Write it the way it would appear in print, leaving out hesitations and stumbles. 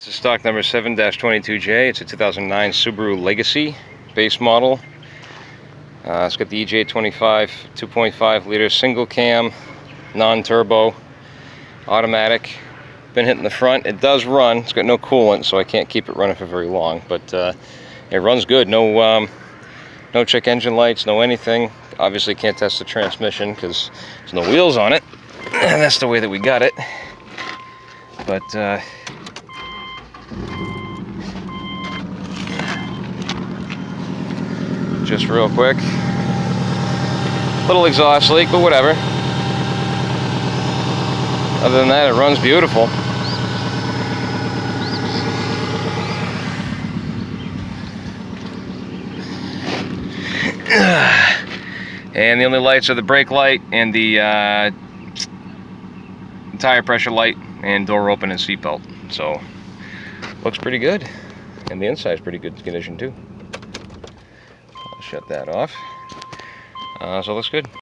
This is stock number 7-22J. It's a 2009 Subaru Legacy base model. It's got the EJ25 2.5 liter single cam, non-turbo, automatic. Been hitting the front. It does run. It's got no coolant, so I can't keep it running for very long, but it runs good. No check engine lights, no anything. Obviously can't test the transmission because there's no wheels on it, and that's the way that we got it. But just real quick, little exhaust leak, but whatever. Other than that, it runs beautiful. And the only lights are the brake light and the tire pressure light and door open and seat belt. So looks pretty good, and the inside's pretty good condition too. I'll shut that off. So it looks good.